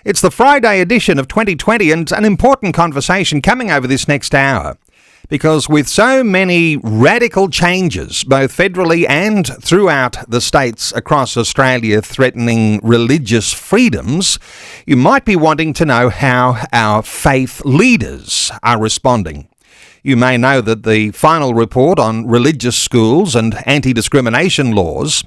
It's the Friday edition of 2020 and an important conversation coming over this next hour. Because with so many radical changes, both federally and throughout the states across Australia threatening religious freedoms, you might be wanting to know how our faith leaders are responding. You may know that the final report on religious schools and anti-discrimination laws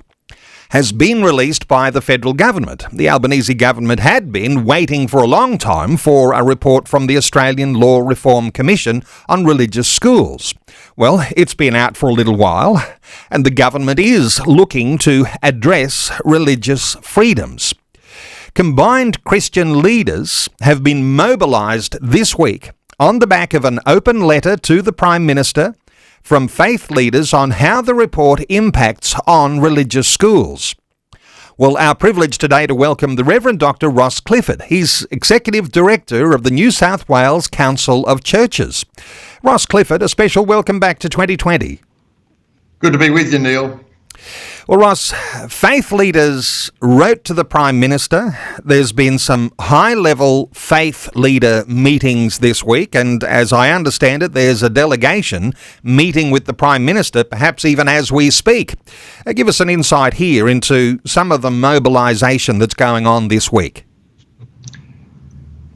has been released by the federal government. The Albanese government had been waiting for a long time for a report from the Australian Law Reform Commission on religious schools. Well, it's been out for a little while, and the government is looking to address religious freedoms. Combined Christian leaders have been mobilised this week on the back of an open letter to the Prime Minister from faith leaders on how the report impacts on religious schools. Well, our privilege today to welcome the Rev Dr Ross Clifford. He's Executive Director of the New South Wales Council of Churches. Ross Clifford, a special welcome back to 2020. Good to be with you, Neil. Well, Ross, faith leaders wrote to the Prime Minister. There's been some high-level faith leader meetings this week, and as I understand it, there's a delegation meeting with the Prime Minister, perhaps even as we speak. Give us an insight here into some of the mobilisation that's going on this week.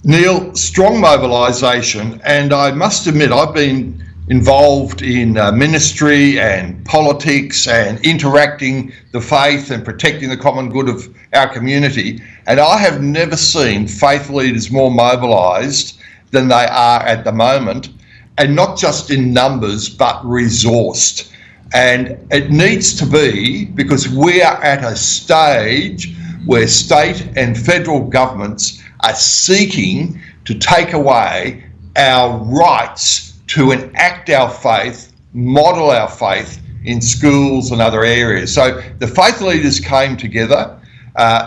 Neil, strong mobilisation, and I must admit I've been involved in ministry and politics and interacting the faith and protecting the common good of our community, and I have never seen faith leaders more mobilised than they are at the moment, and not just in numbers but resourced. And it needs to be, because we are at a stage where state and federal governments are seeking to take away our rights to enact our faith, model our faith in schools and other areas. So the faith leaders came together.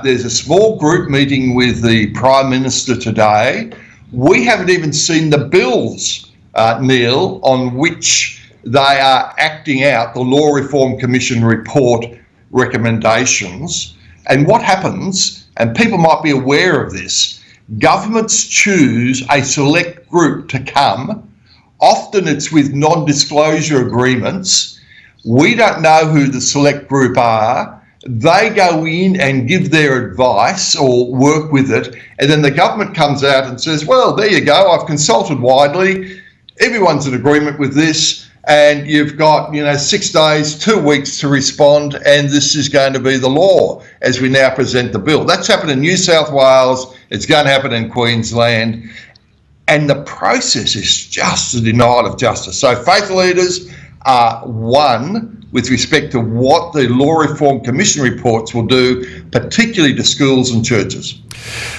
There's a small group meeting with the Prime Minister today. We haven't even seen the bills, Neil, on which they are acting out the Law Reform Commission report recommendations. And what happens, and people might be aware of this, governments choose a select group to come. Often it's with non-disclosure agreements. We don't know who the select group are. They go in and give their advice or work with it, and then the government comes out and says, well, there you go, I've consulted widely, everyone's in agreement with this, and you've got 6 days, 2 weeks to respond, and this is going to be the law as we now present the bill. That's happened in New South Wales, it's going to happen in Queensland. And the process is just a denial of justice. So faith leaders are one with respect to what the Law Reform Commission reports will do, particularly to schools and churches.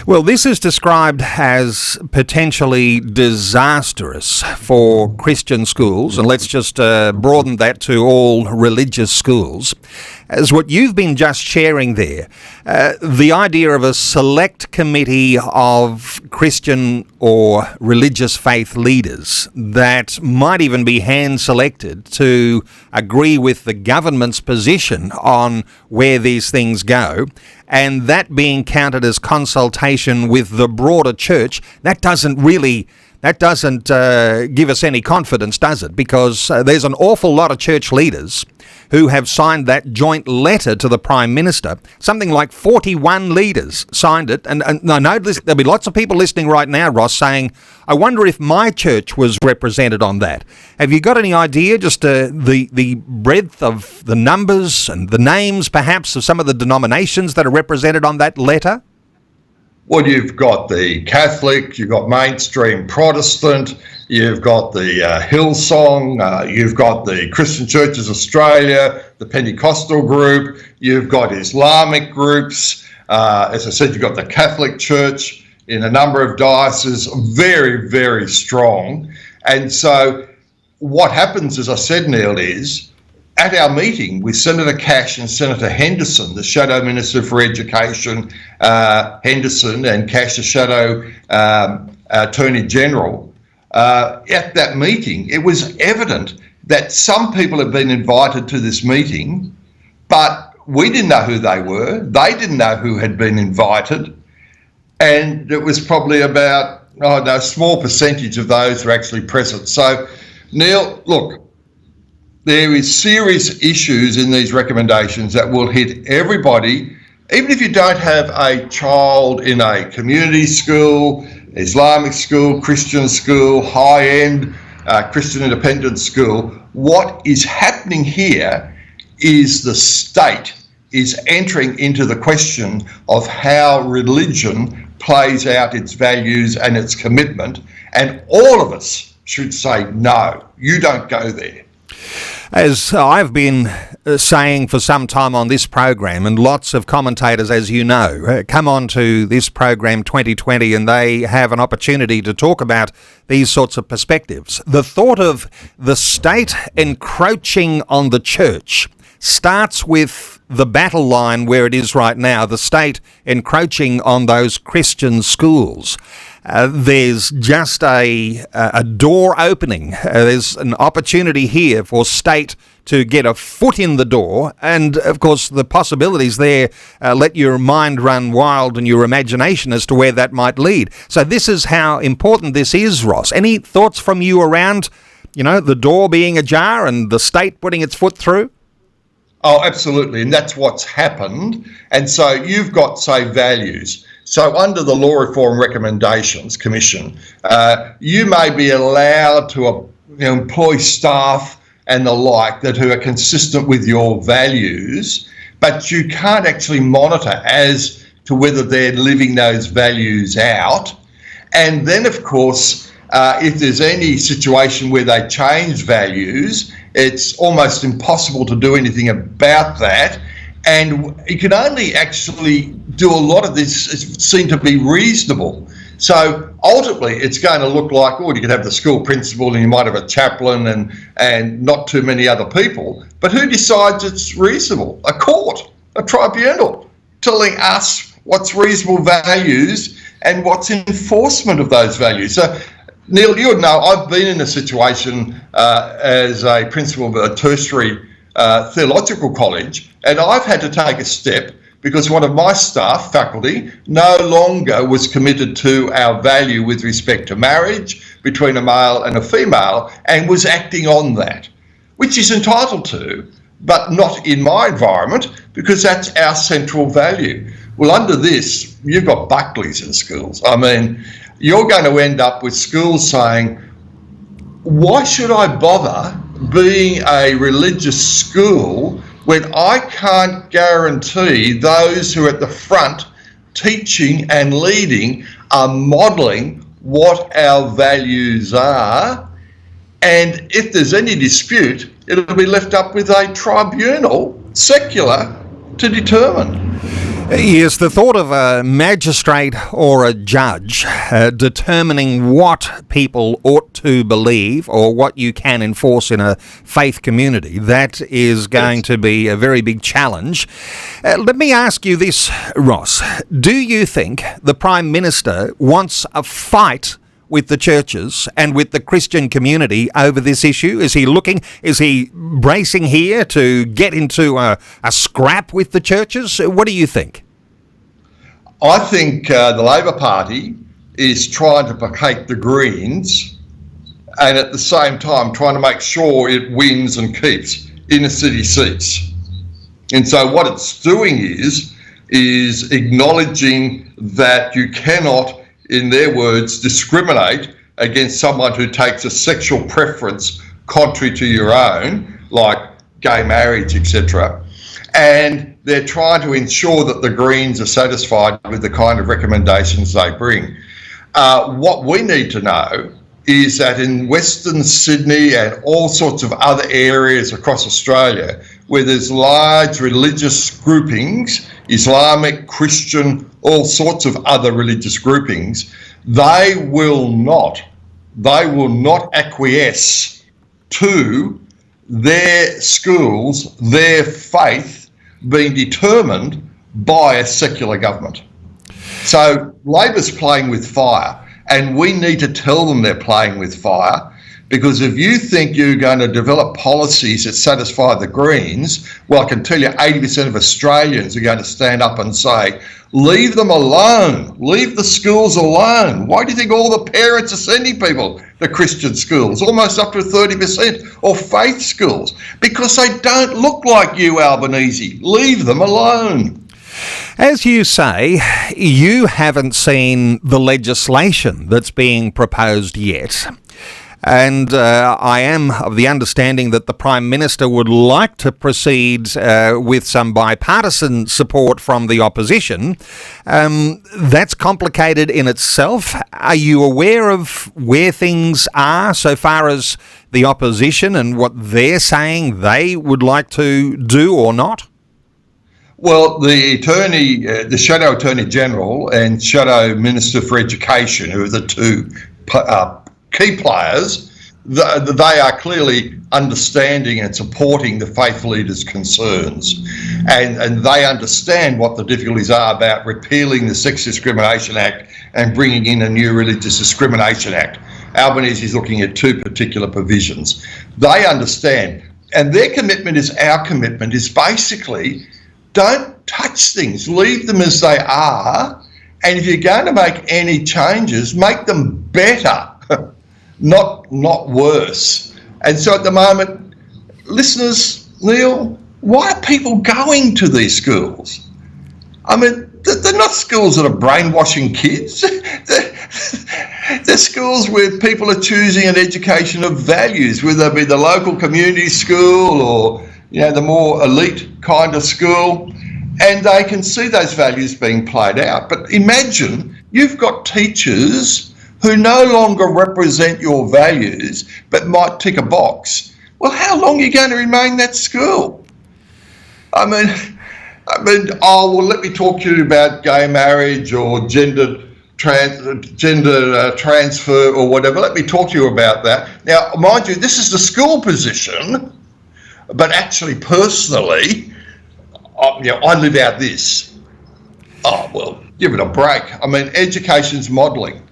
Well, this is described as potentially disastrous for Christian schools, and let's just broaden that to all religious schools. As what you've been just sharing there, the idea of a select committee of Christian or religious faith leaders that might even be hand-selected to agree with the government's position on where these things go, and that being counted as consultation with the broader church, that doesn't give us any confidence, does it? Because there's an awful lot of church leaders who have signed that joint letter to the Prime Minister. Something like 41 leaders signed it. And I know there'll be lots of people listening right now, Ross, saying, I wonder if my church was represented on that. Have you got any idea, just the breadth of the numbers and the names, perhaps, of some of the denominations that are represented on that letter? Well, you've got the Catholic, you've got mainstream Protestant, you've got the Hillsong, you've got the Christian Churches Australia, the Pentecostal group, you've got Islamic groups, as I said, you've got the Catholic Church in a number of dioceses, very, very strong. And so what happens, as I said, Neil, is at our meeting with Senator Cash and Senator Henderson, the Shadow Minister for Education, Henderson, and Cash, the Shadow Attorney General, at that meeting, it was evident that some people had been invited to this meeting, but we didn't know who they were. They didn't know who had been invited. And it was probably about, a small percentage of those were actually present. So, Neil, look, there is serious issues in these recommendations that will hit everybody, even if you don't have a child in a community school, Islamic school, Christian school, high-end Christian independent school. What is happening here is the state is entering into the question of how religion plays out its values and its commitment, and all of us should say, no, you don't go there. As I've been saying for some time on this program, and lots of commentators, as you know, come on to this program 2020 and they have an opportunity to talk about these sorts of perspectives. The thought of the state encroaching on the church starts with the battle line where it is right now, the state encroaching on those Christian schools. There's just a door opening. There's an opportunity here for state to get a foot in the door. And, of course, the possibilities there, let your mind run wild and your imagination as to where that might lead. So this is how important this is, Ross. Any thoughts from you around, the door being ajar and the state putting its foot through? Oh, absolutely. And that's what's happened. And so you've got, say, values. So under the Law Reform Recommendations Commission, you may be allowed to employ staff and the like who are consistent with your values, but you can't actually monitor as to whether they're living those values out. And then, of course, if there's any situation where they change values, it's almost impossible to do anything about that. And you can only actually do a lot of this seem to be reasonable. So ultimately, it's going to look like, you could have the school principal and you might have a chaplain and not too many other people. But who decides it's reasonable? A court, a tribunal, telling us what's reasonable values and what's enforcement of those values. So, Neil, you would know I've been in a situation as a principal of a tertiary theological college, and I've had to take a step because one of my staff, faculty, no longer was committed to our value with respect to marriage between a male and a female and was acting on that, which he's entitled to, but not in my environment because that's our central value. Well, under this, you've got Buckleys in schools. I mean, you're going to end up with schools saying, why should I bother being a religious school when I can't guarantee those who are at the front teaching and leading are modelling what our values are? And if there's any dispute, it'll be left up with a tribunal, secular, to determine. Yes, the thought of a magistrate or a judge determining what people ought to believe or what you can enforce in a faith community, that is going to be a very big challenge. Let me ask you this, Ross. Do you think the Prime Minister wants a fight with the churches and with the Christian community over this issue? Is he bracing here to get into a scrap with the churches? What do you think? I think the Labor Party is trying to placate the Greens and at the same time trying to make sure it wins and keeps inner city seats. And so what it's doing is acknowledging that you cannot, in their words, discriminate against someone who takes a sexual preference contrary to your own, like gay marriage, etc. And they're trying to ensure that the Greens are satisfied with the kind of recommendations they bring. What we need to know is that in Western Sydney and all sorts of other areas across Australia where there's large religious groupings, Islamic, Christian, all sorts of other religious groupings, they will not acquiesce to their schools, their faith being determined by a secular government. So Labor's playing with fire, and we need to tell them they're playing with fire, because if you think you're going to develop policies that satisfy the Greens, well, I can tell you 80% of Australians are going to stand up and say, Leave them alone. Leave the schools alone. Why do you think all the parents are sending people to Christian schools, almost up to 30%, or faith schools? Because they don't look like you, Albanese. Leave them alone. As you say, you haven't seen the legislation that's being proposed yet. And I am of the understanding that the Prime Minister would like to proceed with some bipartisan support from the opposition. That's complicated in itself. Are you aware of where things are so far as the opposition and what they're saying they would like to do or not? Well, the Shadow Attorney General and Shadow Minister for Education, who are the two key players, they are clearly understanding and supporting the faith leaders' concerns, and they understand what the difficulties are about repealing the Sex Discrimination Act and bringing in a new Religious Discrimination Act. Albanese is looking at two particular provisions. They understand, and their commitment is our commitment, is basically don't touch things, leave them as they are, and if you're going to make any changes, make them better. Not worse. And so at the moment, listeners, Neil, why are people going to these schools? I mean, they're not schools that are brainwashing kids. They're schools where people are choosing an education of values, whether it be the local community school or, the more elite kind of school, and they can see those values being played out. But imagine you've got teachers who no longer represent your values but might tick a box. Well, how long are you going to remain in that school? I mean, let me talk to you about gay marriage or gender transfer or whatever. Let me talk to you about that. Now, mind you, this is the school position, but actually, personally, I live out this. Oh, well, give it a break. I mean, education's modelling.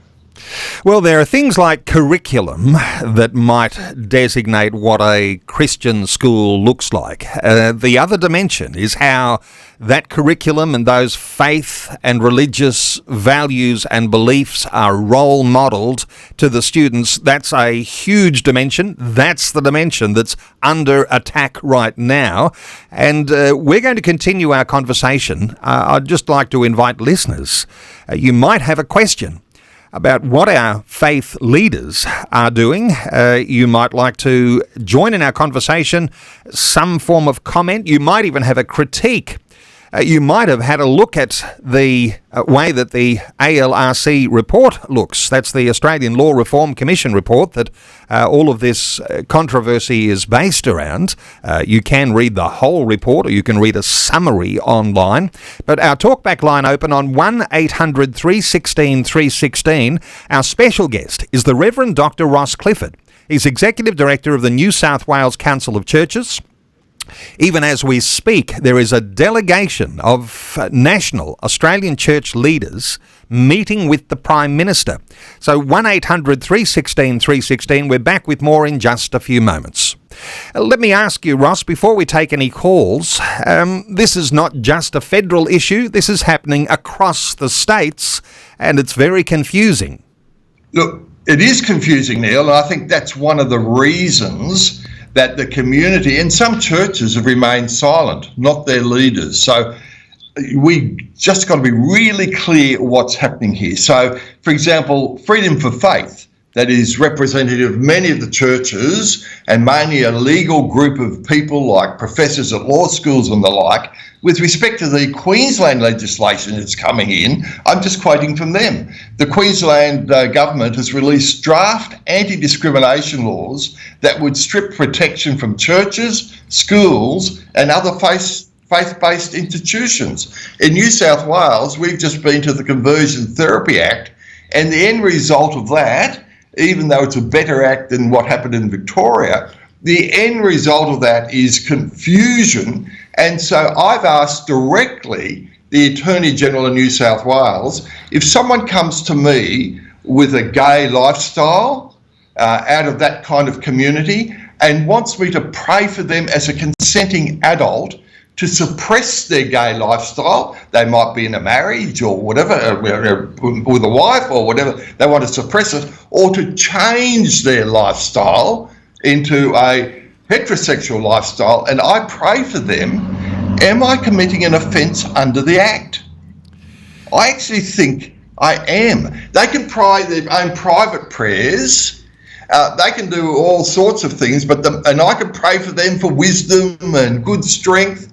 Well, there are things like curriculum that might designate what a Christian school looks like. The other dimension is how that curriculum and those faith and religious values and beliefs are role modelled to the students. That's a huge dimension. That's the dimension that's under attack right now. And we're going to continue our conversation. I'd just like to invite listeners. You might have a question about what our faith leaders are doing. You might like to join in our conversation, some form of comment. You might even have a critique. You might have had a look at the way that the ALRC report looks. That's the Australian Law Reform Commission report that all of this controversy is based around. You can read the whole report or you can read a summary online. But our talkback line open on 1800 316 316. Our special guest is the Rev Dr Ross Clifford. He's Executive Director of the New South Wales Council of Churches. Even as we speak, there is a delegation of national Australian church leaders meeting with the Prime Minister. So 1800 316 316, we're back with more in just a few moments. Let me ask you, Ross, before we take any calls, this is not just a federal issue. This is happening across the states, and it's very confusing. Look, it is confusing, Neil, and I think that's one of the reasons that the community and some churches have remained silent, not their leaders. So we just got to be really clear what's happening here. So, for example, Freedom for Faith, that is representative of many of the churches and mainly a legal group of people like professors at law schools and the like, with respect to the Queensland legislation that's coming in, I'm just quoting from them. The Queensland government has released draft anti-discrimination laws that would strip protection from churches, schools and other faith-based institutions. In New South Wales, we've just been to the Conversion Therapy Act, and the end result of that, even though it's a better act than what happened in Victoria, the end result of that is confusion. And so I've asked directly the Attorney General of New South Wales, if someone comes to me with a gay lifestyle out of that kind of community and wants me to pray for them as a consenting adult to suppress their gay lifestyle. They might be in a marriage or whatever, with a wife or whatever. They want to suppress it, or to change their lifestyle into a heterosexual lifestyle. And I pray for them. Am I committing an offence under the Act? I actually think I am. They can pray their own private prayers. They can do all sorts of things, and I can pray for them for wisdom and good strength.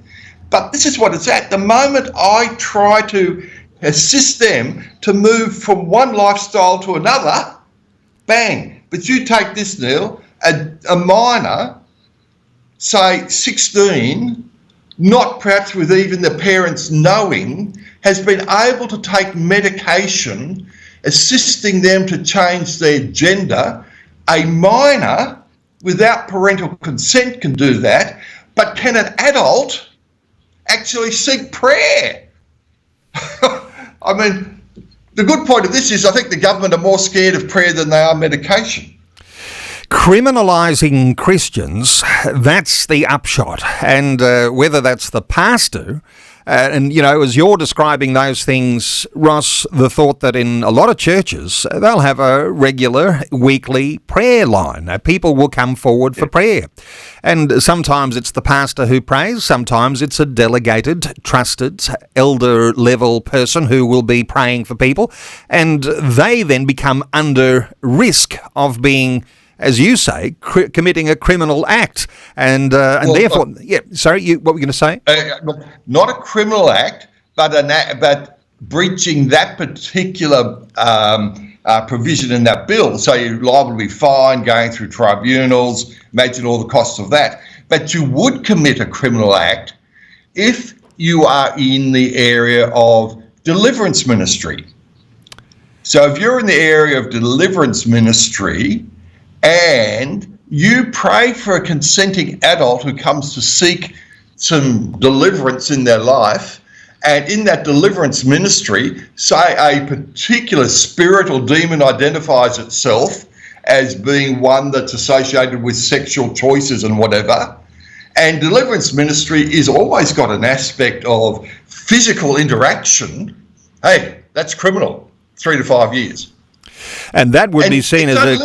But this is what it's at. The moment I try to assist them to move from one lifestyle to another, bang. But you take this, Neil, a minor, say 16, not perhaps with even the parents knowing, has been able to take medication, assisting them to change their gender. A minor, without parental consent, can do that, but can an adult actually seek prayer? I mean, the good point of this is I think the government are more scared of prayer than they are medication. Criminalising Christians, that's the upshot. And whether that's the pastor, and, you know, as you're describing those things, Ross, the thought that in a lot of churches, they'll have a regular weekly prayer line. People will come forward for prayer. And sometimes it's the pastor who prays. Sometimes it's a delegated, trusted, elder-level person who will be praying for people. And they then become under risk of being, as you say, committing a criminal act, and therefore, Sorry, what were you going to say? Not a criminal act, but breaching that particular provision in that bill. So you're liable to be fined, going through tribunals. Imagine all the costs of that. But you would commit a criminal act if you are in the area of deliverance ministry. So if you're in the area of deliverance ministry, and you pray for a consenting adult who comes to seek some deliverance in their life, and in that deliverance ministry, say a particular spirit or demon identifies itself as being one that's associated with sexual choices and whatever, and deliverance ministry is always got an aspect of physical interaction, hey, that's criminal, 3 to 5 years. And that would be seen as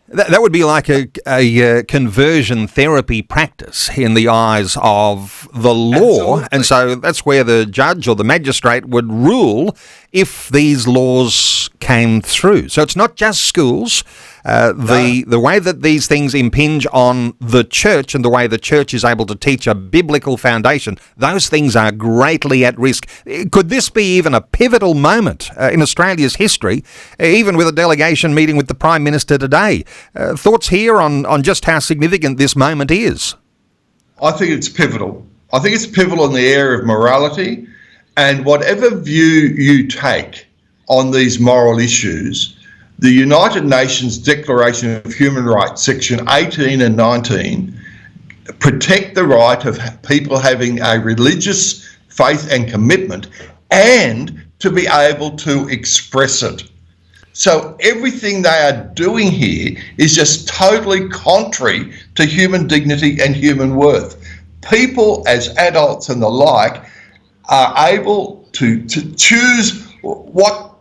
That would be like a conversion therapy practice in the eyes of the law. Absolutely. And so that's where the judge or the magistrate would rule if these laws came through. So it's not just schools. The way that these things impinge on the church and the way the church is able to teach a biblical foundation, those things are greatly at risk. Could this be even a pivotal moment in Australia's history, even with a delegation meeting with the Prime Minister today? Thoughts here on just how significant this moment is? I think it's pivotal. I think it's pivotal in the area of morality, and whatever view you take on these moral issues, the United Nations Declaration of Human Rights, section 18 and 19, protect the right of people having a religious faith and commitment and to be able to express it. So everything they are doing here is just totally contrary to human dignity and human worth. People as adults and the like are able to choose what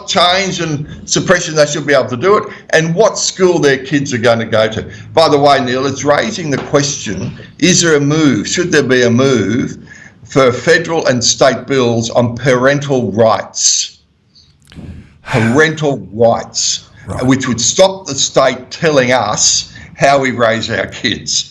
change and suppression they should be able to do it, and what school their kids are going to go to. By the way, Neil, it's raising the question, is there a move, should there be a move for federal and state bills on parental rights? Parental rights, right, which would stop the state telling us how we raise our kids.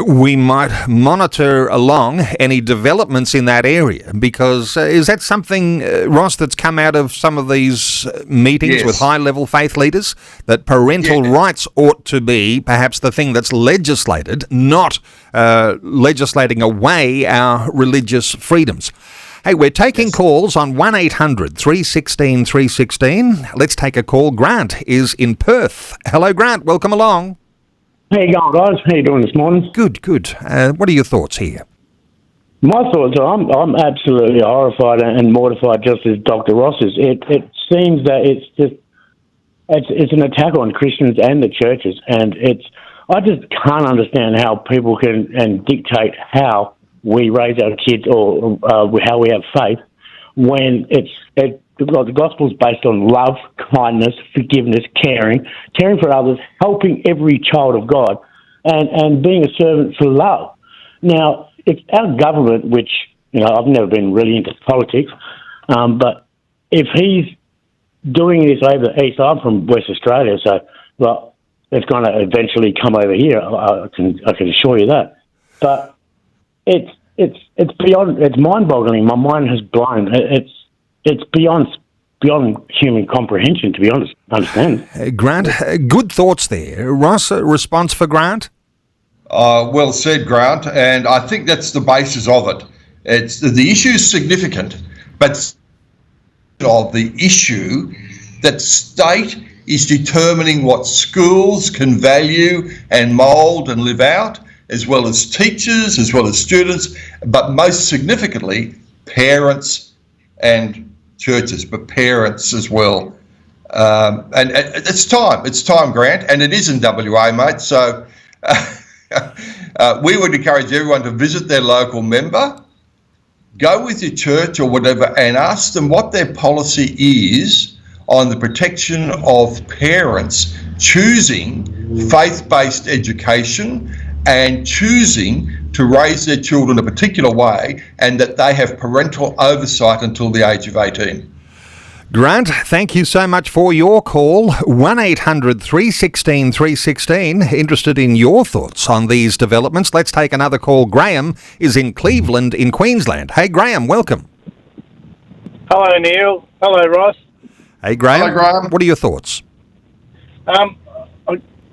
We might monitor along any developments in that area, because is that something, Ross, that's come out of some of these meetings with high-level faith leaders, that parental rights ought to be perhaps the thing that's legislated, not legislating away our religious freedoms? Hey, we're taking calls on 1-800-316-316. Let's take a call. Grant is in Perth. Hello, Grant. Welcome along. How you going, guys? How you doing this morning? Good. What are your thoughts here? My thoughts are I'm absolutely horrified and mortified, just as Dr. Ross is. It seems that it's an attack on Christians and the churches, and I just can't understand how people can dictate how we raise our kids or how we have faith when the gospel's based on love, kindness, forgiveness, caring for others, helping every child of God, and being a servant for love. Now, it's our government, which, I've never been really into politics, but if he's doing this over east, I'm from West Australia, so, well, it's going to eventually come over here, I can assure you that. But it's beyond, it's mind-boggling. My mind has blown. It's beyond human comprehension, to be honest. Understand? Grant, good thoughts there. Ross, a response for Grant? Well said, Grant, and I think that's the basis of it. It's the issue is significant, but of the issue that state is determining what schools can value and mould and live out, as well as teachers, as well as students, but most significantly, parents and churches, but parents as well. And it's time, Grant, and it is in WA, mate, so we would encourage everyone to visit their local member, go with your church or whatever, and ask them what their policy is on the protection of parents choosing faith-based education and choosing to raise their children a particular way, and that they have parental oversight until the age of 18. Grant, thank you so much for your call. 1-800-316-316. Interested in your thoughts on these developments. Let's take another call. Graham is in Cleveland in Queensland. Hey, Graham, welcome. Hello, Neil. Hello, Ross. Hey, Graham. Hello, Graham. What are your thoughts? I've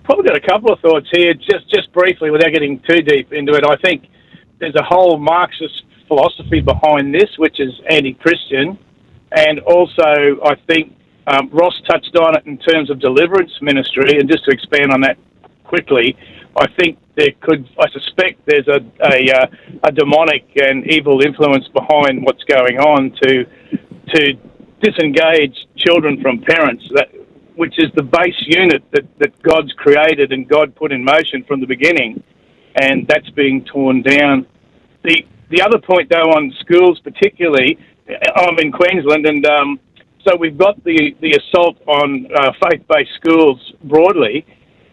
probably got a couple of thoughts here, just briefly, without getting too deep into it. I think there's a whole Marxist philosophy behind this, which is anti-Christian. And also, I think Ross touched on it in terms of deliverance ministry. And just to expand on that quickly, I think I suspect there's a demonic and evil influence behind what's going on to disengage children from parents, which is the base unit that God's created and God put in motion from the beginning, and that's being torn down. The other point, though, on schools particularly, I'm in Queensland, and so we've got the assault on faith-based schools broadly,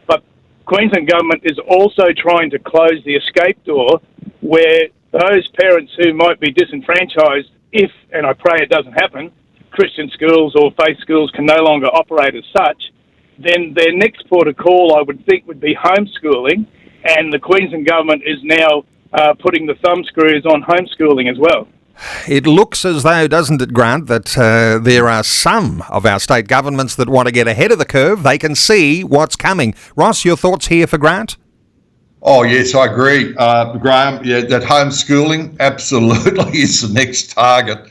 but Queensland government is also trying to close the escape door where those parents who might be disenfranchised, if, and I pray it doesn't happen, Christian schools or faith schools can no longer operate as such, then their next port of call, I would think, would be homeschooling, and the Queensland government is now putting the thumbscrews on homeschooling as well. It looks as though, doesn't it, Grant, that there are some of our state governments that want to get ahead of the curve. They can see what's coming. Ross, your thoughts here for Grant? Oh, yes, I agree. Graham, yeah, that homeschooling absolutely is the next target.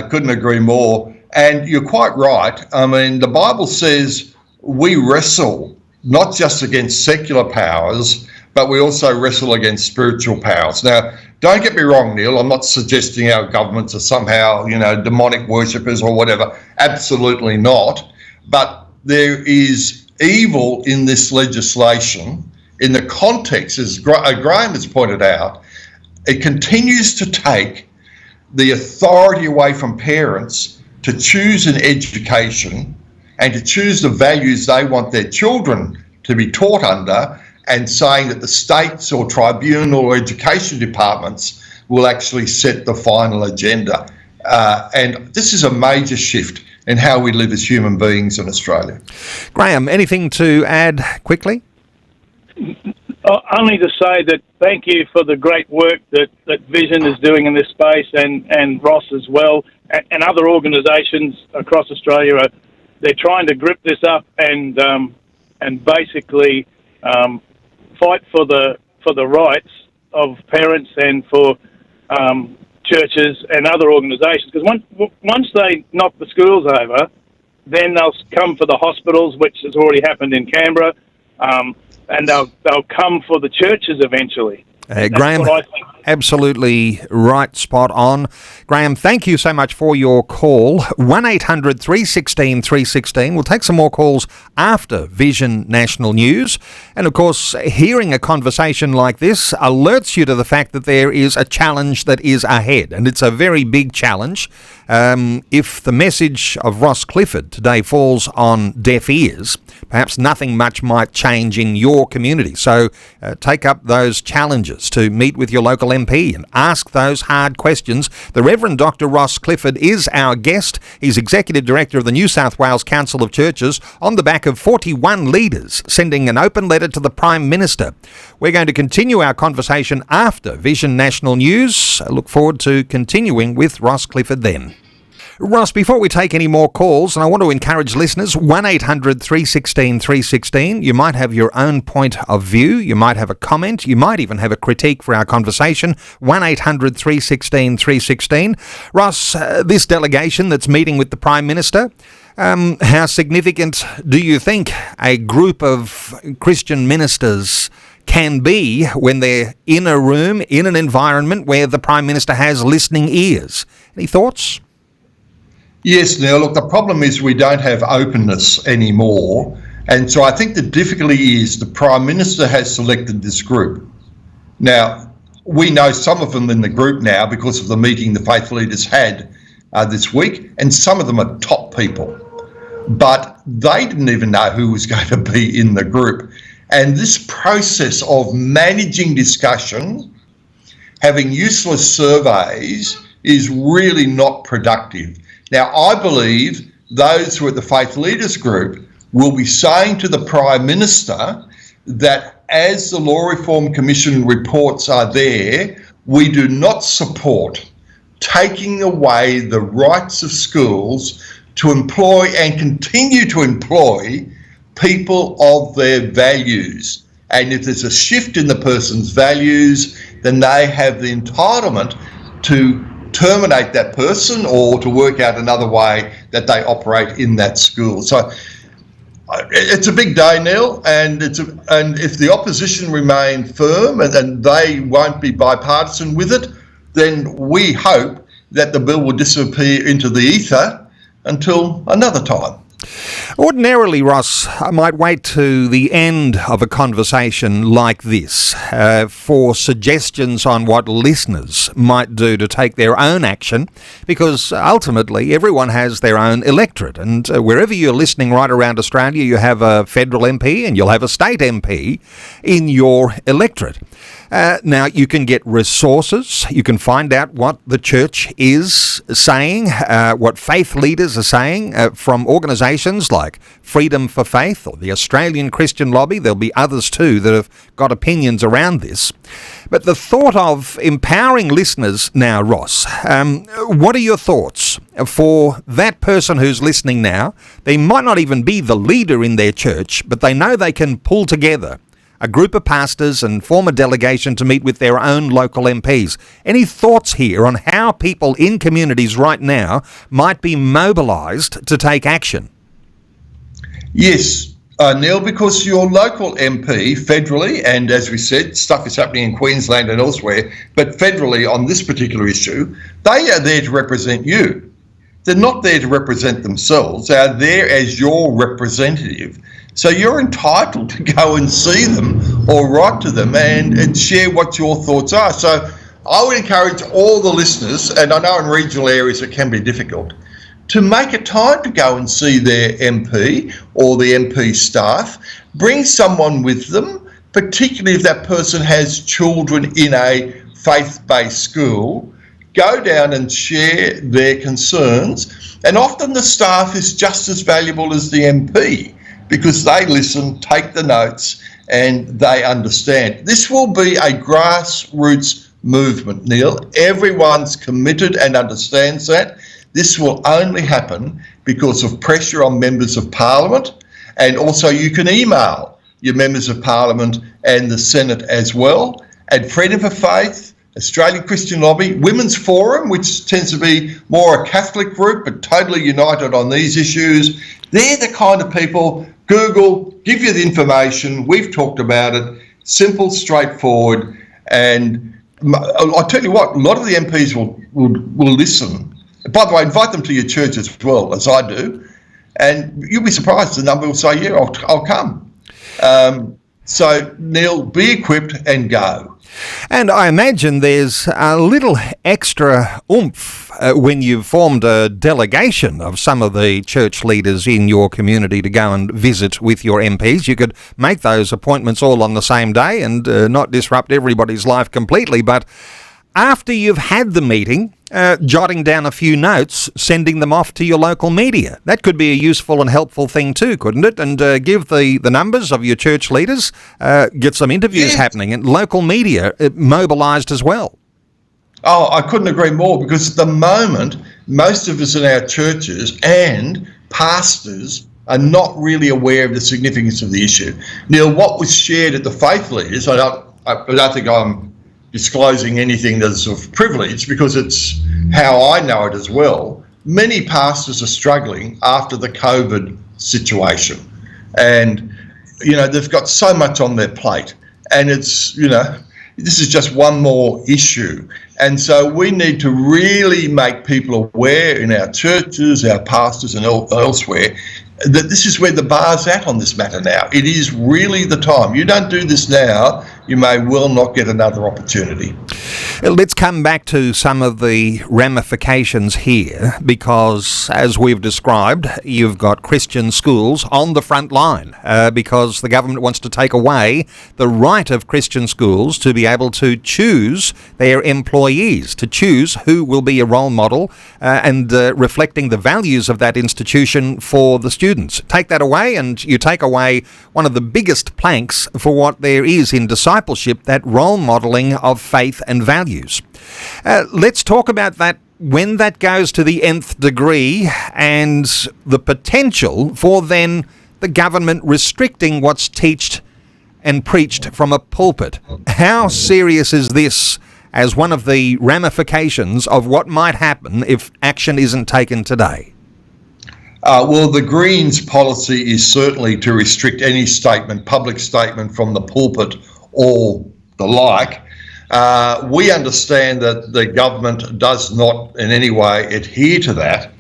Couldn't agree more. And you're quite right. I mean, the Bible says we wrestle not just against secular powers, but we also wrestle against spiritual powers. Now, don't get me wrong, Neil, I'm not suggesting our governments are somehow, demonic worshippers or whatever. Absolutely not. But there is evil in this legislation in the context, as Graham has pointed out. It continues to take the authority away from parents to choose an education and to choose the values they want their children to be taught under, and saying that the states or tribunal or education departments will actually set the final agenda. And this is a major shift in how we live as human beings in Australia. Graham, anything to add quickly? Only to say that thank you for the great work that Vision is doing in this space, and Ross as well, and other organisations across Australia. They're trying to grip this up and basically fight for the rights of parents and for churches and other organisations. Because once they knock the schools over, then they'll come for the hospitals, which has already happened in Canberra, and they'll come for the churches eventually. Graham, what I think. absolutely right, spot on. Graham, thank you so much for your call. 1800 316 316. We'll take some more calls after Vision National News. And of course, hearing a conversation like this alerts you to the fact that there is a challenge that is ahead. And it's a very big challenge. If the message of Ross Clifford today falls on deaf ears, perhaps nothing much might change in your community. So take up those challenges to meet with your local MP and ask those hard questions. The Rev Dr Ross Clifford is our guest. He's Executive Director of the New South Wales Council of Churches, on the back of 41 leaders sending an open letter to the Prime Minister. We're going to continue our conversation after Vision National News. I look forward to continuing with Ross Clifford then. Ross, before we take any more calls, and I want to encourage listeners, 1800 316 316, you might have your own point of view, you might have a comment, you might even have a critique for our conversation, 1800 316 316. Ross, this delegation that's meeting with the Prime Minister, how significant do you think a group of Christian ministers can be when they're in a room, in an environment where the Prime Minister has listening ears? Any thoughts? Yes, Neil, look, the problem is we don't have openness anymore. And so I think the difficulty is the Prime Minister has selected this group. Now, we know some of them in the group now because of the meeting the faith leaders had this week, and some of them are top people. But they didn't even know who was going to be in the group. And this process of managing discussion, having useless surveys, is really not productive. Now, I believe those who are at the Faith Leaders Group will be saying to the Prime Minister that as the Law Reform Commission reports are there, we do not support taking away the rights of schools to employ and continue to employ people of their values. And if there's a shift in the person's values, then they have the entitlement to terminate that person or to work out another way that they operate in that school. So it's a big day, Neil, and if the opposition remain firm and they won't be bipartisan with it, then we hope that the bill will disappear into the ether until another time. Ordinarily, Ross, I might wait to the end of a conversation like this for suggestions on what listeners might do to take their own action, because ultimately everyone has their own electorate, and wherever you're listening right around Australia, you have a federal MP and you'll have a state MP in your electorate. Now, you can get resources, you can find out what the church is saying, what faith leaders are saying from organisations like Freedom for Faith or the Australian Christian Lobby. There'll be others too that have got opinions around this. But the thought of empowering listeners now, Ross, what are your thoughts for that person who's listening now? They might not even be the leader in their church, but they know they can pull together a group of pastors and form a delegation to meet with their own local MPs. Any thoughts here on how people in communities right now might be mobilised to take action? Yes, Neil, because your local MP federally, and as we said, stuff is happening in Queensland and elsewhere, but federally on this particular issue, they are there to represent you. They're not there to represent themselves. They are there as your representative. So you're entitled to go and see them or write to them and share what your thoughts are. So I would encourage all the listeners, and I know in regional areas it can be difficult, to make a time to go and see their MP or the MP staff. Bring someone with them, particularly if that person has children in a faith-based school. Go down and share their concerns. And often the staff is just as valuable as the MP, because they listen, take the notes, and they understand. This will be a grassroots movement, Neil. Everyone's committed and understands that. This will only happen because of pressure on members of Parliament, and also you can email your members of Parliament and the Senate as well. And Freedom for Faith, Australian Christian Lobby, Women's Forum, which tends to be more a Catholic group but totally united on these issues. They're the kind of people. Google, give you the information. We've talked about it. Simple, straightforward. And I'll tell you what, a lot of the MPs will listen. By the way, invite them to your church as well, as I do, and you'll be surprised the number will say, yeah, I'll come. So, Neil, be equipped and go. And I imagine there's a little extra oomph when you've formed a delegation of some of the church leaders in your community to go and visit with your MPs. You could make those appointments all on the same day and not disrupt everybody's life completely. But after you've had the meeting, jotting down a few notes, sending them off to your local media. That could be a useful and helpful thing too, couldn't it? And give the numbers of your church leaders, get some interviews happening, and local media mobilised as well. Oh, I couldn't agree more, because at the moment, most of us in our churches and pastors are not really aware of the significance of the issue. Neil, what was shared at the faith leaders, I don't think I'm disclosing anything that's of privilege, because it's how I know it as well. Many pastors are struggling after the COVID situation, and they've got so much on their plate, and it's this is just one more issue. And so we need to really make people aware in our churches, our pastors and elsewhere, that this is where the bar's at on this matter now. It is really the time. You don't do this now, you may well not get another opportunity. Let's come back to some of the ramifications here, because as we've described, you've got Christian schools on the front line because the government wants to take away the right of Christian schools to be able to choose their employees, to choose who will be a role model and reflecting the values of that institution for the students. Take that away and you take away one of the biggest planks for what there is in discipleship, that role modelling of faith and values. Let's talk about that when that goes to the nth degree and the potential for then the government restricting what's taught and preached from a pulpit. How serious is this as one of the ramifications of what might happen if action isn't taken today? Well, the Greens' policy is certainly to restrict any statement, public statement from the pulpit or the like. We understand that the government does not in any way adhere to that,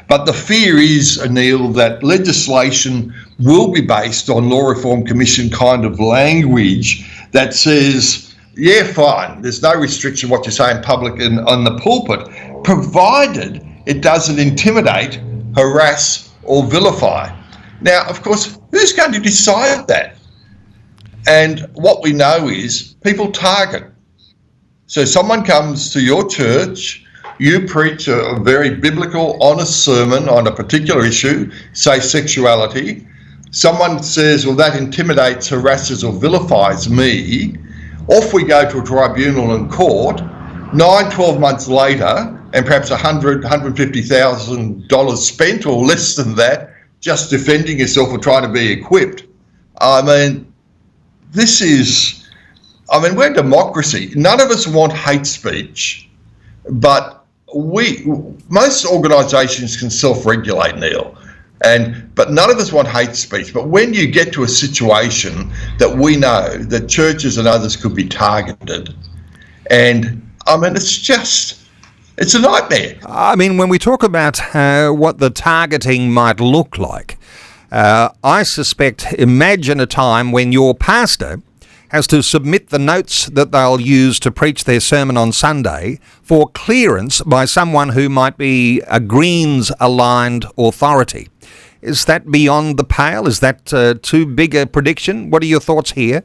but the fear is, Neil, that legislation will be based on Law Reform Commission kind of language that says, yeah, fine, there's no restriction what you say in public and on the pulpit, provided it doesn't intimidate, harass or vilify. Now, of course, who's going to decide that? And what we know is people target. So someone comes to your church, you preach a very biblical, honest sermon on a particular issue, say sexuality. Someone says, well, that intimidates, harasses or vilifies me. Off we go to a tribunal and court. 9-12 months later, and perhaps $100,000, $150,000 spent or less than that, just defending yourself or trying to be equipped. I mean, we're a democracy. None of us want hate speech, but most organisations can self-regulate, Neil, but none of us want hate speech. But when you get to a situation that we know that churches and others could be targeted, and it's a nightmare. I mean, when we talk about what the targeting might look like, I suspect, imagine a time when your pastor has to submit the notes that they'll use to preach their sermon on Sunday for clearance by someone who might be a Greens-aligned authority. Is that beyond the pale? Is that too big a prediction? What are your thoughts here?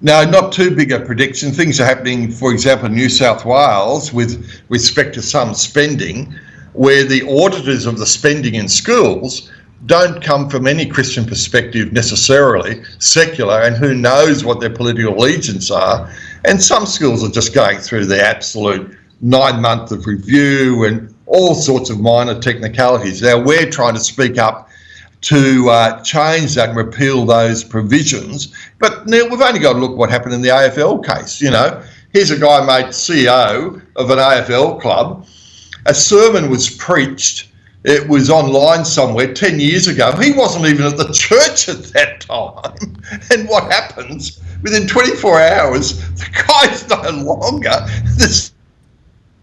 No, not too big a prediction. Things are happening, for example, in New South Wales with respect to some spending, where the auditors of the spending in schools don't come from any Christian perspective necessarily, secular, and who knows what their political allegiance are. And some schools are just going through the absolute 9 months of review and all sorts of minor technicalities. Now, we're trying to speak up to change that and repeal those provisions. But Neil, we've only got to look what happened in the AFL case. Here's a guy made CEO of an AFL club. A sermon was preached It was online somewhere 10 years ago. He wasn't even at the church at that time. And what happens? Within 24 hours, the guy's no longer this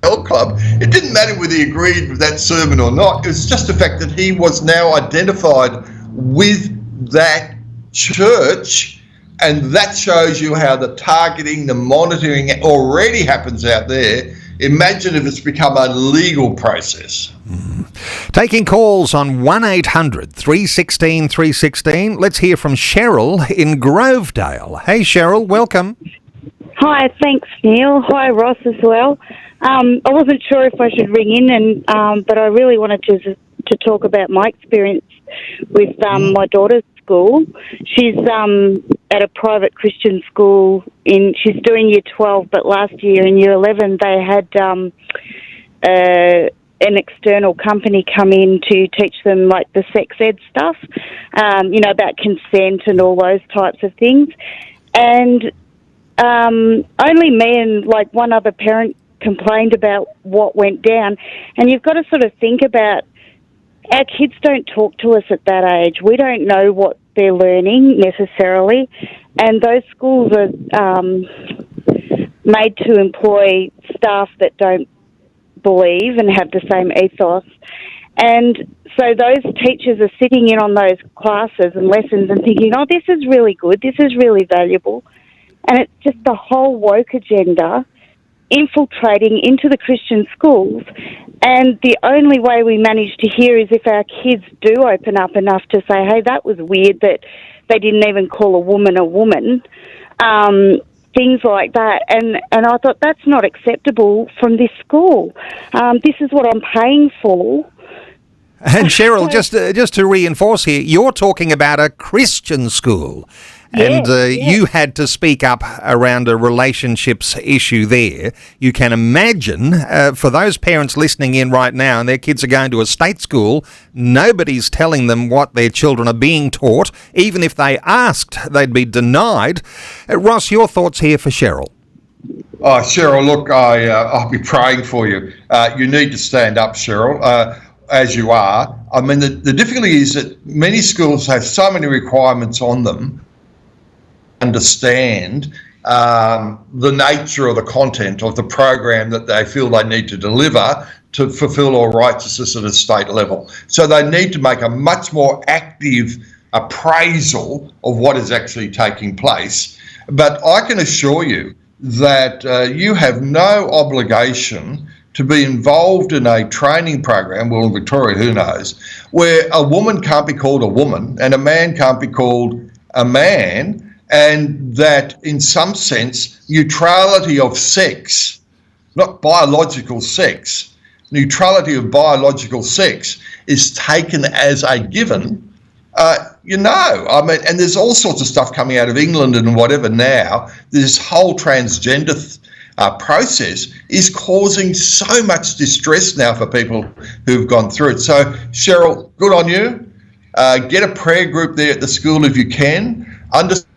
club. It didn't matter whether he agreed with that sermon or not. It was just the fact that he was now identified with that church, and that shows you how the targeting, the monitoring already happens out there. Imagine if it's become a legal process. Taking calls on 1800 316 316. Let's hear from Cheryl in Grovedale. Hey Cheryl, welcome. Hi, thanks Neil. Hi Ross as well. I wasn't sure if I should ring in, but I really wanted to talk about my experience with my daughter's school. She's at a private Christian school. She's doing Year 12, but last year in Year 11 they had an external company come in to teach them like the sex ed stuff, about consent and all those types of things. And only me and like one other parent complained about what went down. And you've got to sort of think about, our kids don't talk to us at that age. We don't know what they're learning necessarily. And those schools are made to employ staff that don't believe and have the same ethos. And so those teachers are sitting in on those classes and lessons and thinking, oh, this is really good, this is really valuable. And it's just the whole woke agenda infiltrating into the Christian schools. And the only way we manage to hear is if our kids do open up enough to say, hey, that was weird that they didn't even call a woman, things like that. And I thought, that's not acceptable from this school. This is what I'm paying for. And Cheryl, just to reinforce here, you're talking about a Christian school. And you had to speak up around a relationships issue there. You can imagine, for those parents listening in right now and their kids are going to a state school, nobody's telling them what their children are being taught. Even if they asked, they'd be denied. Ross, your thoughts here for Cheryl? Oh, Cheryl, look, I'll be praying for you. You need to stand up, Cheryl, as you are. I mean, the difficulty is that many schools have so many requirements on them, understand the nature or the content of the program that they feel they need to deliver to fulfil all righteousness at a state level. So they need to make a much more active appraisal of what is actually taking place. But I can assure you that you have no obligation to be involved in a training program, well, in Victoria, who knows, where a woman can't be called a woman and a man can't be called a man, and that in some sense neutrality of sex, not biological sex, neutrality of biological sex is taken as a given. I mean, and there's all sorts of stuff coming out of England and whatever now. This whole transgender process is causing so much distress now for people who've gone through it. So Cheryl, good on you. Get a prayer group there at the school if you can. Understand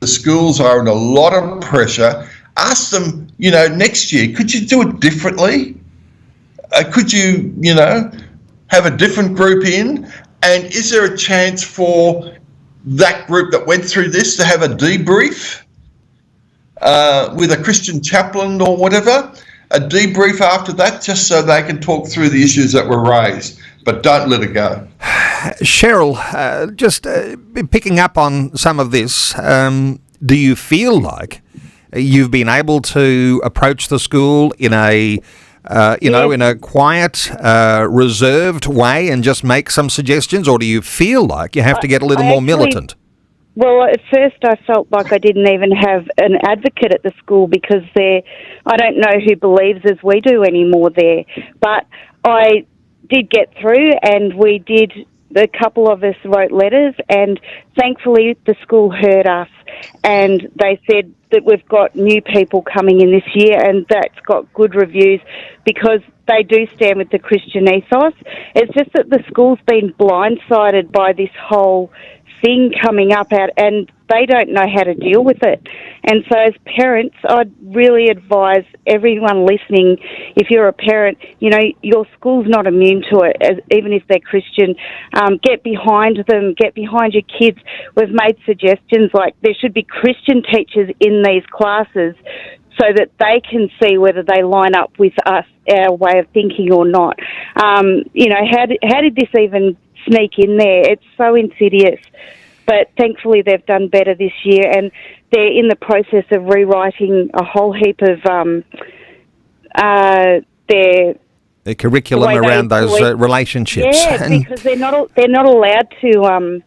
the schools are under a lot of pressure. Ask them, next year, could you do it differently? Could you, have a different group in? And is there a chance for that group that went through this to have a debrief with a Christian chaplain or whatever? A debrief after that, just so they can talk through the issues that were raised. But don't let it go. Cheryl, just picking up on some of this, do you feel like you've been able to approach the school in a in a quiet, reserved way and just make some suggestions, or do you feel like you have to get a little more militant? Well, at first I felt like I didn't even have an advocate at the school because I don't know who believes as we do anymore there. But I did get through, and a couple of us wrote letters, and thankfully the school heard us, and they said that we've got new people coming in this year, and that's got good reviews because they do stand with the Christian ethos. It's just that the school's been blindsided by this whole thing coming up out, and they don't know how to deal with it. And so as parents, I'd really advise everyone listening, if you're a parent, you know, your school's not immune to it, even if they're Christian. Get behind them, get behind your kids. We've made suggestions like there should be Christian teachers in these classes so that they can see whether they line up with us, our way of thinking or not. You know, how did this even sneak in there? It's so insidious. But thankfully they've done better this year, and they're in the process of rewriting a whole heap of their curriculum around those relationships. Yeah, because they're not allowed to,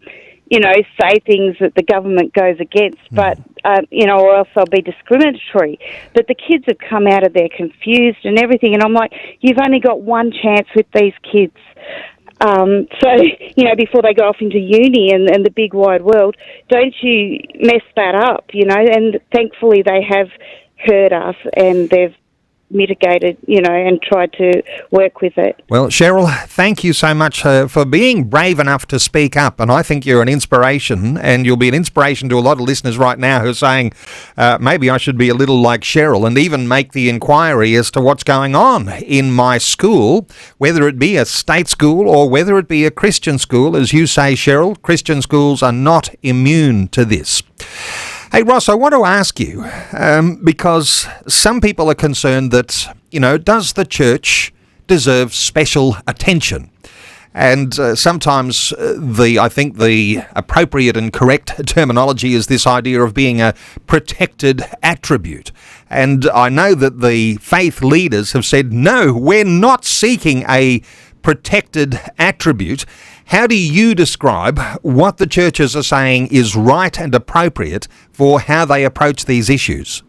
you know, say things that the government goes against, but you know, or else they'll be discriminatory. But the kids have come out of there confused and everything, and I'm like, you've only got one chance with these kids. So, you know, before they go off into uni and the big wide world, don't you mess that up, you know? And thankfully they have heard us and they've mitigated, you know, and tried to work with it. Well, Cheryl, thank you so much for being brave enough to speak up, and I think you're an inspiration, and you'll be an inspiration to a lot of listeners right now who are saying, maybe I should be a little like Cheryl and even make the inquiry as to what's going on in my school, whether it be a state school or whether it be a Christian school. As you say, Cheryl, Christian schools are not immune to this. Hey, Ross, I want to ask you, because some people are concerned that, you know, does the church deserve special attention? And sometimes I think the appropriate and correct terminology is this idea of being a protected attribute. And I know that the faith leaders have said, no, we're not seeking a protected attribute. How do you describe what the churches are saying is right and appropriate for how they approach these issues?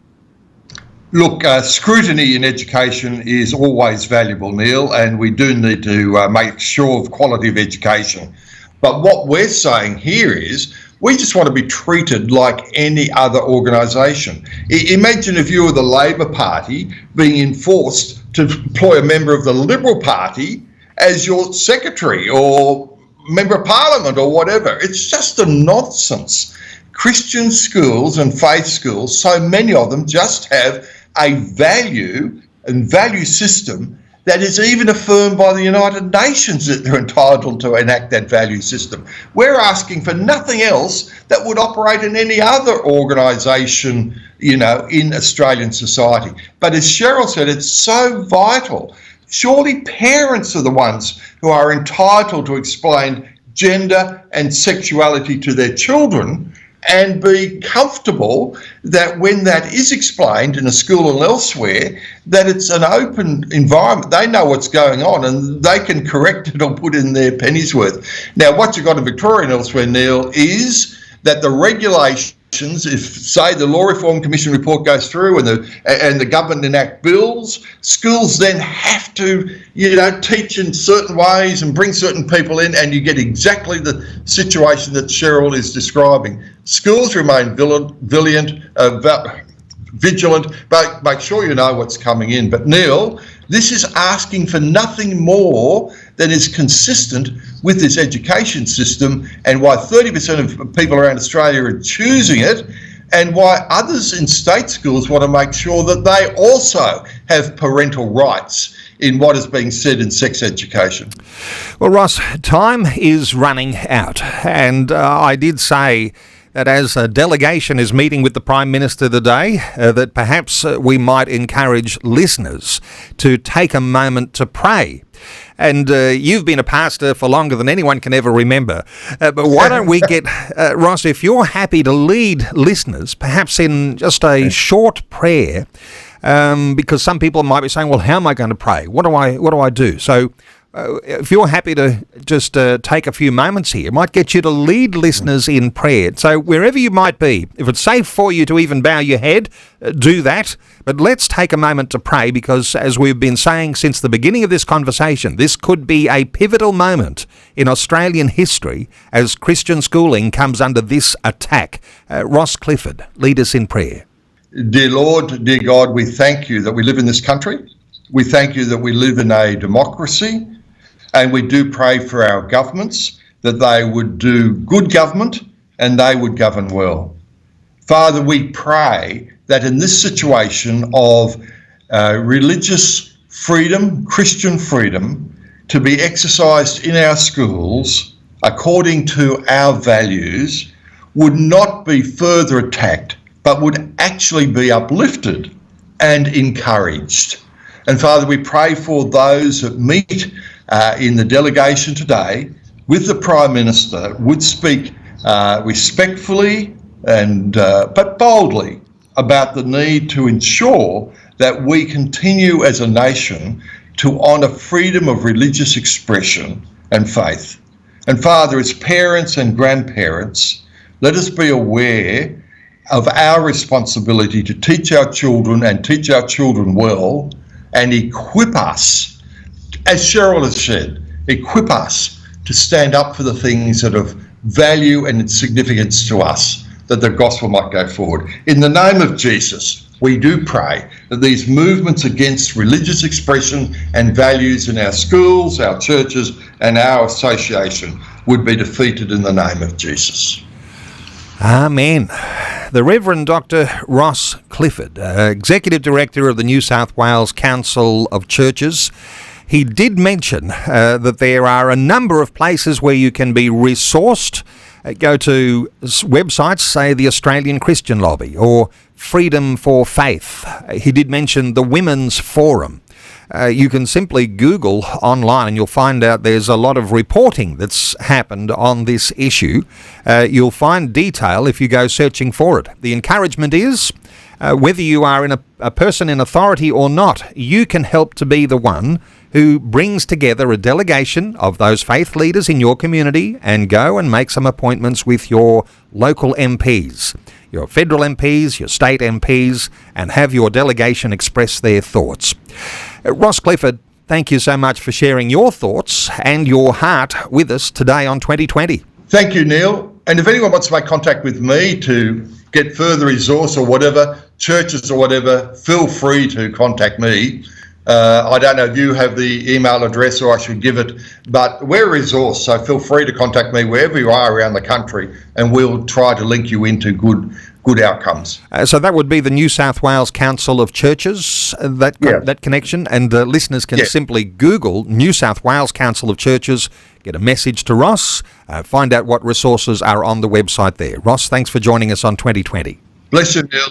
Look, scrutiny in education is always valuable, Neil, and we do need to make sure of quality of education. But what we're saying here is we just want to be treated like any other organisation. Imagine if you were the Labor Party being enforced to employ a member of the Liberal Party as your secretary or member of parliament or whatever. It's just a nonsense. Christian schools and faith schools, so many of them just have a value and value system that is even affirmed by the United Nations that they're entitled to enact that value system. We're asking for nothing else that would operate in any other organisation, you know, in Australian society. But as Cheryl said, it's so vital. Surely parents are the ones who are entitled to explain gender and sexuality to their children and be comfortable that when that is explained in a school and elsewhere, that it's an open environment. They know what's going on and they can correct it or put in their penny's worth. Now, what you've got in Victoria and elsewhere, Neil, is that the regulations, if, say, the Law Reform Commission report goes through and the government enact bills, schools then have to, you know, teach in certain ways and bring certain people in, and you get exactly the situation that Cheryl is describing. Schools remain vigilant, but make sure you know what's coming in. But Neil, this is asking for nothing more than is consistent with this education system, and why 30% of people around Australia are choosing it, and why others in state schools want to make sure that they also have parental rights in what is being said in sex education. Well, Ross, time is running out, and I did say that as a delegation is meeting with the Prime Minister today, that perhaps we might encourage listeners to take a moment to pray. And you've been a pastor for longer than anyone can ever remember. But why don't we get, Ross, if you're happy to lead listeners, perhaps in just a short prayer, because some people might be saying, well, how am I going to pray? What do I do? So if you're happy to just take a few moments here, it might get you to lead listeners in prayer. So wherever you might be, if it's safe for you to even bow your head, do that. But let's take a moment to pray, because as we've been saying since the beginning of this conversation, this could be a pivotal moment in Australian history as Christian schooling comes under this attack. Ross Clifford, lead us in prayer. Dear Lord, dear God, we thank you that we live in this country. We thank you that we live in a democracy. And we do pray for our governments, that they would do good government and they would govern well. Father, we pray that in this situation of religious freedom, Christian freedom, to be exercised in our schools according to our values, would not be further attacked, but would actually be uplifted and encouraged. And Father, we pray for those that meet in the delegation today with the Prime Minister would speak respectfully and but boldly about the need to ensure that we continue as a nation to honour freedom of religious expression and faith. And Father, as parents and grandparents, let us be aware of our responsibility to teach our children and teach our children well and equip us, as Cheryl has said, equip us to stand up for the things that have value and significance to us, that the gospel might go forward. In the name of Jesus, we do pray that these movements against religious expression and values in our schools, our churches and our association would be defeated in the name of Jesus. Amen. The Rev Dr Ross Clifford, Executive Director of the New South Wales Council of Churches, he did mention that there are a number of places where you can be resourced. Go to websites, say the Australian Christian Lobby or Freedom for Faith. He did mention the Women's Forum. You can simply Google online and you'll find out there's a lot of reporting that's happened on this issue. You'll find detail if you go searching for it. The encouragement is, whether you are a person in authority or not, you can help to be the one who brings together a delegation of those faith leaders in your community and go and make some appointments with your local MPs, your federal MPs, your state MPs, and have your delegation express their thoughts. Ross Clifford, thank you so much for sharing your thoughts and your heart with us today on 2020. Thank you, Neil. And if anyone wants to make contact with me to get further resource or whatever, churches or whatever, feel free to contact me. I don't know if you have the email address or I should give it, but we're a resource, so feel free to contact me wherever you are around the country and we'll try to link you into good outcomes. So that would be the New South Wales Council of Churches, that connection, and listeners can simply Google New South Wales Council of Churches, get a message to Ross, find out what resources are on the website there. Ross, thanks for joining us on 2020. Bless you, Neil.